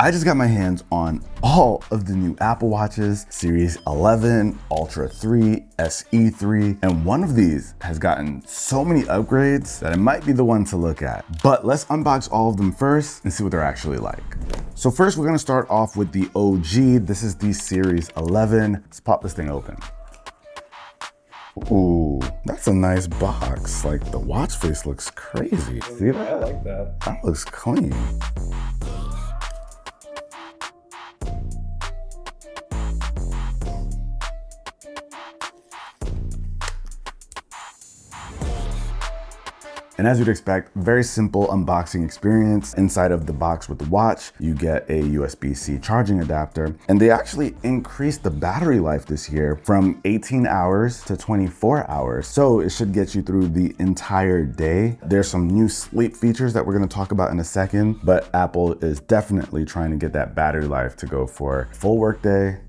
I just got my hands on all of the new Apple Watches, Series 11, Ultra 3, SE 3, and one of these has gotten so many upgrades that it might be the one to look at. But let's unbox all of them first and see what they're actually like. So first we're gonna start off with the OG. This is the Series 11. Let's pop this thing open. Ooh, that's a nice box. Like the watch face looks crazy. See that? I like that. That looks clean. And as you'd expect, very simple unboxing experience. Inside of the box with the watch, you get a USB-C charging adapter. And they actually increased the battery life this year from 18 hours to 24 hours. So it should get you through the entire day. There's some new sleep features that we're gonna talk about in a second, but Apple is definitely trying to get that battery life to go for full workday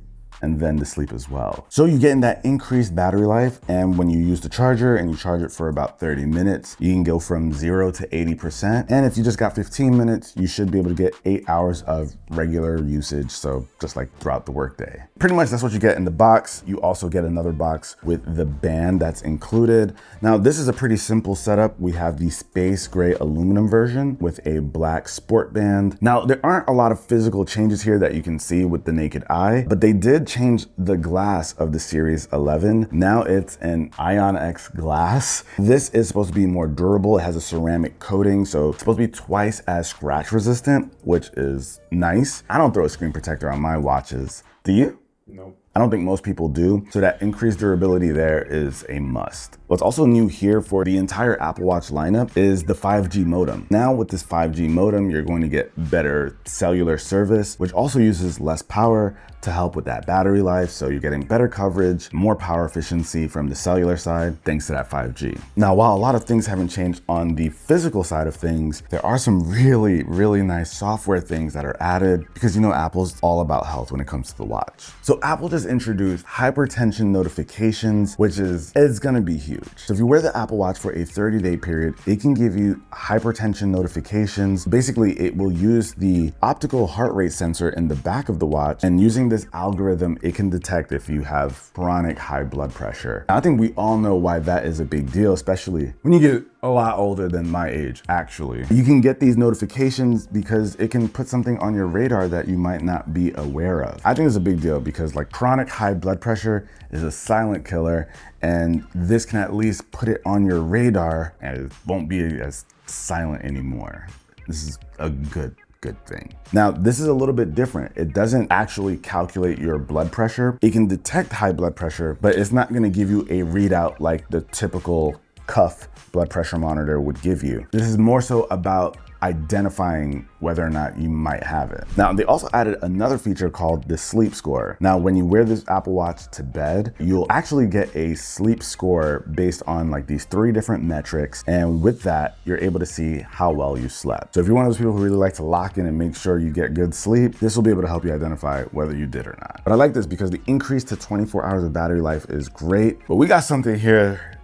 and then to sleep as well. So you're getting that increased battery life, and when you use the charger and you charge it for about 30 minutes, you can go from 0 to 80%. And if you just got 15 minutes, you should be able to get 8 hours of regular usage, so just like throughout the workday. Pretty much that's what you get in the box. You also get another box with the band that's included. Now this is a pretty simple setup. We have the space gray aluminum version with a black sport band. Now there aren't a lot of physical changes here that you can see with the naked eye, but they did change the glass of the Series 11. Now it's an Ion X glass. This is supposed to be more durable. It has a ceramic coating, so it's supposed to be twice as scratch resistant, which is nice. I don't throw a screen protector on my watches. Do you? Nope. I don't think most people do, so that increased durability there is a must. What's also new here for the entire Apple Watch lineup is the 5G modem. Now with this 5G modem, you're going to get better cellular service, which also uses less power to help with that battery life. So you're getting better coverage, more power efficiency from the cellular side, thanks to that 5G. Now, while a lot of things haven't changed on the physical side of things, there are some really, really nice software things that are added because you know Apple's all about health when it comes to the watch. So Apple just introduced hypertension notifications, which is gonna be huge. So if you wear the Apple Watch for a 30-day period, it can give you hypertension notifications. Basically, it will use the optical heart rate sensor in the back of the watch, and using this algorithm, it can detect if you have chronic high blood pressure. Now, I think we all know why that is a big deal, especially when you get a lot older than my age, actually. You can get these notifications because it can put something on your radar that you might not be aware of. I think it's a big deal because like chronic high blood pressure is a silent killer, and this can at least put it on your radar and it won't be as silent anymore. This is a good thing. Now, this is a little bit different. It doesn't actually calculate your blood pressure. It can detect high blood pressure, but it's not gonna give you a readout like the typical cuff blood pressure monitor would give you. This is more so about identifying whether or not you might have it. Now, they also added another feature called the sleep score. Now, when you wear this Apple Watch to bed, you'll actually get a sleep score based on like these 3 different metrics. And with that, you're able to see how well you slept. So if you're one of those people who really like to lock in and make sure you get good sleep, this will be able to help you identify whether you did or not. But I like this because the increase to 24 hours of battery life is great, but we got something here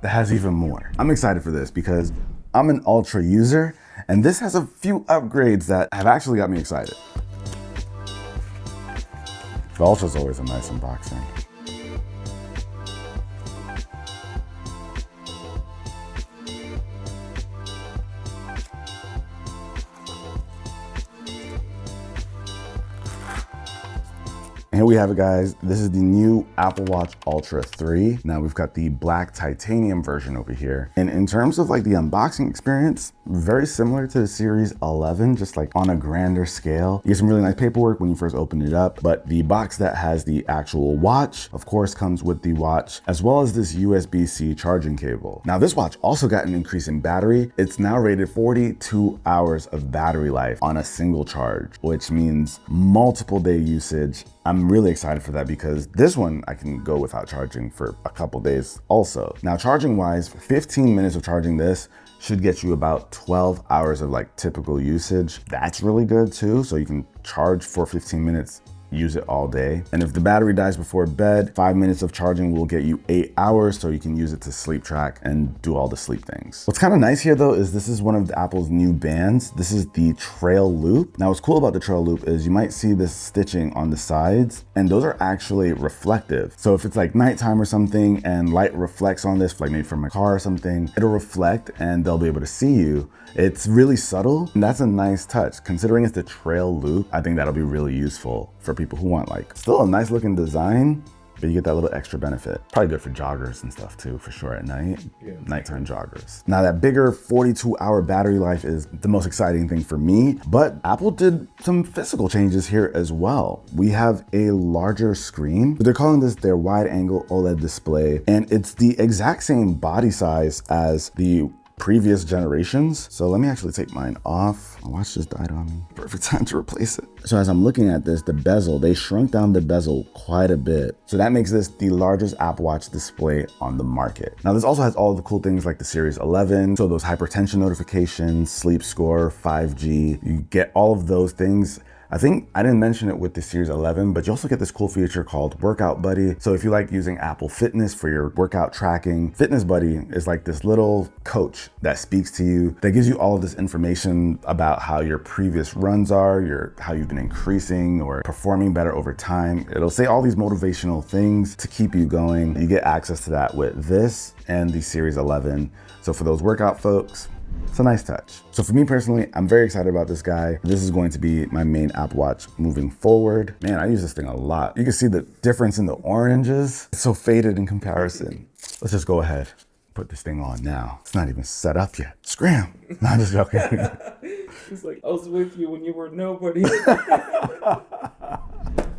that has even more. I'm excited for this because I'm an Ultra user, and this has a few upgrades that have actually got me excited. The Ultra's always a nice unboxing. Here we have it, guys. This is the new Apple Watch Ultra 3. Now we've got the black titanium version over here. And in terms of like the unboxing experience, very similar to the Series 11, just like on a grander scale. You get some really nice paperwork when you first open it up, but the box that has the actual watch, of course, comes with the watch, as well as this USB-C charging cable. Now this watch also got an increase in battery. It's now rated 42 hours of battery life on a single charge, which means multiple day usage. I'm really excited for that because this one I can go without charging for a couple days also. Now charging wise, 15 minutes of charging this should get you about 12 hours of like typical usage. That's really good too. So you can charge for 15 minutes use it all day. And if the battery dies before bed, 5 minutes of charging will get you 8 hours, so you can use it to sleep track and do all the sleep things. What's kind of nice here though is this is one of Apple's new bands. This is the Trail Loop. Now what's cool about the Trail Loop is you might see this stitching on the sides, and those are actually reflective. So if it's like nighttime or something and light reflects on this, like maybe from a car or something, it'll reflect and they'll be able to see you. It's really subtle, and that's a nice touch. Considering it's the Trail Loop, I think that'll be really useful for people who want like still a nice looking design, but you get that little extra benefit. Probably good for joggers and stuff too, for sure at night. Yeah. Nighttime joggers. Now that bigger 42-hour battery life is the most exciting thing for me, but Apple did some physical changes here as well. We have a larger screen, but they're calling this their wide angle OLED display, and it's the exact same body size as the previous generations. So let me actually take mine off. My watch just died on me. Perfect time to replace it. So as I'm looking at this, the bezel, they shrunk down the bezel quite a bit. So that makes this the largest Apple Watch display on the market. Now this also has all the cool things like the Series 11. So those hypertension notifications, sleep score, 5G, you get all of those things. I think I didn't mention it with the Series 11, but you also get this cool feature called Workout Buddy. So if you like using Apple Fitness for your workout tracking, Fitness Buddy is like this little coach that speaks to you, that gives you all of this information about how your previous runs are, how you've been increasing or performing better over time. It'll say all these motivational things to keep you going. You get access to that with this and the Series 11. So for those workout folks, it's a nice touch. So for me personally, I'm very excited about this guy. This is going to be my main Apple Watch moving forward. Man, I use this thing a lot. You can see the difference in the oranges. It's so faded in comparison. Let's just go ahead, put this thing on now. It's not even set up yet. Scram. No, I'm just joking. It's like, I was with you when you were nobody.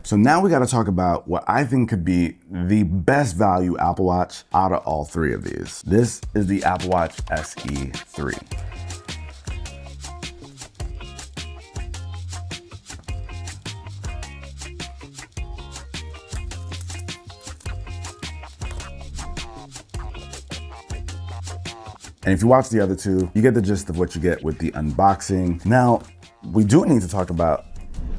So now we got to talk about what I think could be the best value Apple Watch out of all three of these. This is the Apple Watch SE 3. And if you watch the other two, you get the gist of what you get with the unboxing. Now, we do need to talk about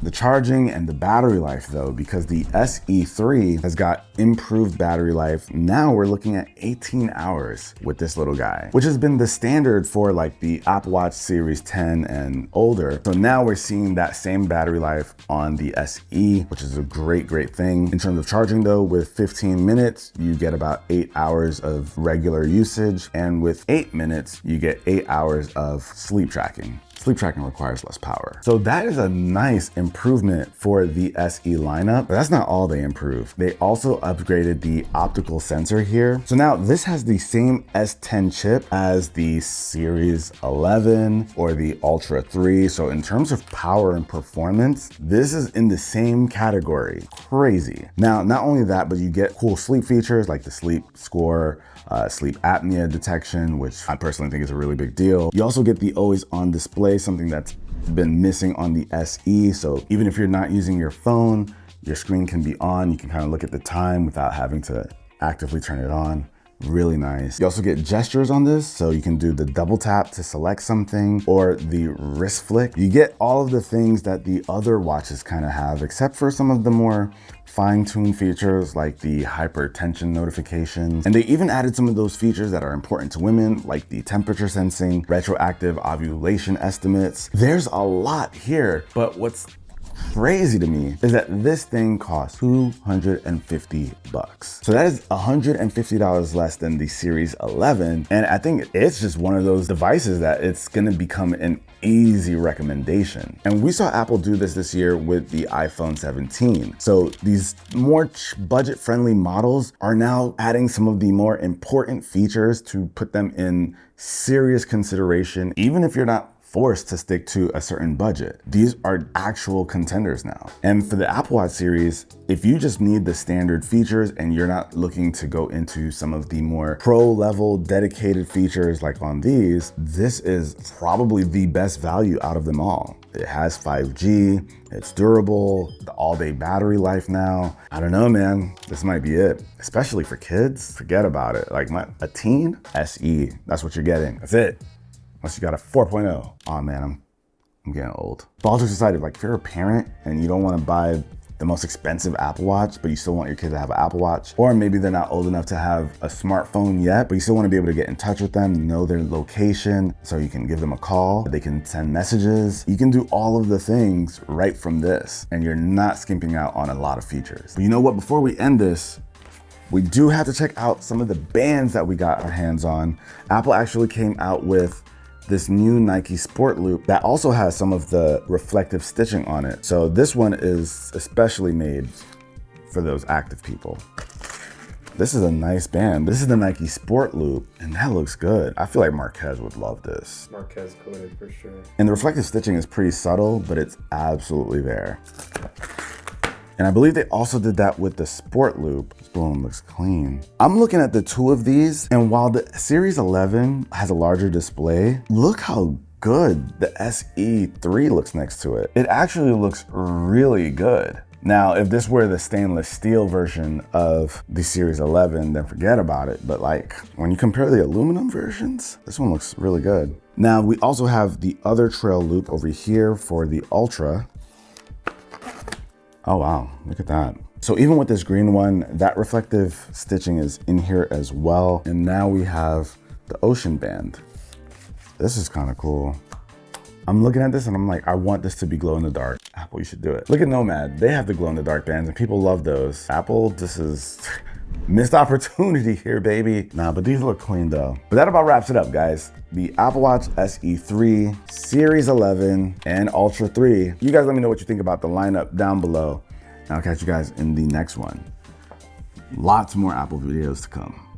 the charging and the battery life though, because the SE3 has got improved battery life. Now we're looking at 18 hours with this little guy, which has been the standard for like the Apple Watch Series 10 and older. So now we're seeing that same battery life on the SE, which is a great thing. In terms of charging though, with 15 minutes, you get about 8 hours of regular usage. And with 8 minutes, you get 8 hours of sleep tracking. Sleep tracking requires less power. So that is a nice improvement for the SE lineup, but that's not all they improved. They also upgraded the optical sensor here. So now this has the same S10 chip as the Series 11 or the Ultra 3. So in terms of power and performance, this is in the same category. Crazy. Now, not only that, but you get cool sleep features like the sleep score, sleep apnea detection, which I personally think is a really big deal. You also get the always on display, something that's been missing on the SE. So even if you're not using your phone, your screen can be on. You can kind of look at the time without having to actively turn it on. Really nice. You also get gestures on this, so you can do the double tap to select something or the wrist flick. You get all of the things that the other watches kind of have, except for some of the more fine-tuned features like the hypertension notifications. And they even added some of those features that are important to women, like the temperature sensing, retroactive ovulation estimates. There's a lot here, but what's crazy to me is that this thing costs $250. So that is $150 less than the Series 11. And I think it's just one of those devices that it's gonna become an easy recommendation. And we saw Apple do this year with the iPhone 17. So these more budget-friendly models are now adding some of the more important features to put them in serious consideration, even if you're not forced to stick to a certain budget. These are actual contenders now. And for the Apple Watch series, if you just need the standard features and you're not looking to go into some of the more pro level dedicated features like on these, this is probably the best value out of them all. It has 5G, it's durable, the all-day battery life now. I don't know, man, this might be it. Especially for kids, forget about it. Like a teen, SE, that's what you're getting, that's it. Unless you got a 4.0. Oh man, I'm getting old. But all jokes aside, like if you're a parent and you don't want to buy the most expensive Apple Watch, but you still want your kid to have an Apple Watch. Or maybe they're not old enough to have a smartphone yet, but you still want to be able to get in touch with them, know their location, so you can give them a call, they can send messages. You can do all of the things right from this, and you're not skimping out on a lot of features. But you know what, before we end this, we do have to check out some of the bands that we got our hands on. Apple actually came out with this new Nike Sport Loop that also has some of the reflective stitching on it. So this one is especially made for those active people. This is a nice band. This is the Nike Sport Loop, and that looks good. I feel like Marquez would love this. Marquez coded for sure. And the reflective stitching is pretty subtle, but it's absolutely there. And I believe they also did that with the Sport Loop. This one looks clean. I'm looking at the two of these, and while the Series 11 has a larger display, look how good the SE3 looks next to it. It actually looks really good. Now, if this were the stainless steel version of the Series 11, then forget about it. But like, when you compare the aluminum versions, this one looks really good. Now, we also have the other trail loop over here for the Ultra. Oh wow, look at that. So even with this green one, that reflective stitching is in here as well. And now we have the Ocean Band. This is kind of cool. I'm looking at this and I'm like, I want this to be glow in the dark. Apple, you should do it. Look at Nomad, they have the glow in the dark bands and people love those. Apple, this is missed opportunity here, baby. Nah, but these look clean though. But that about wraps it up, guys. The Apple Watch SE3, Series 11, and Ultra 3. You guys let me know what you think about the lineup down below. And I'll catch you guys in the next one. Lots more Apple videos to come.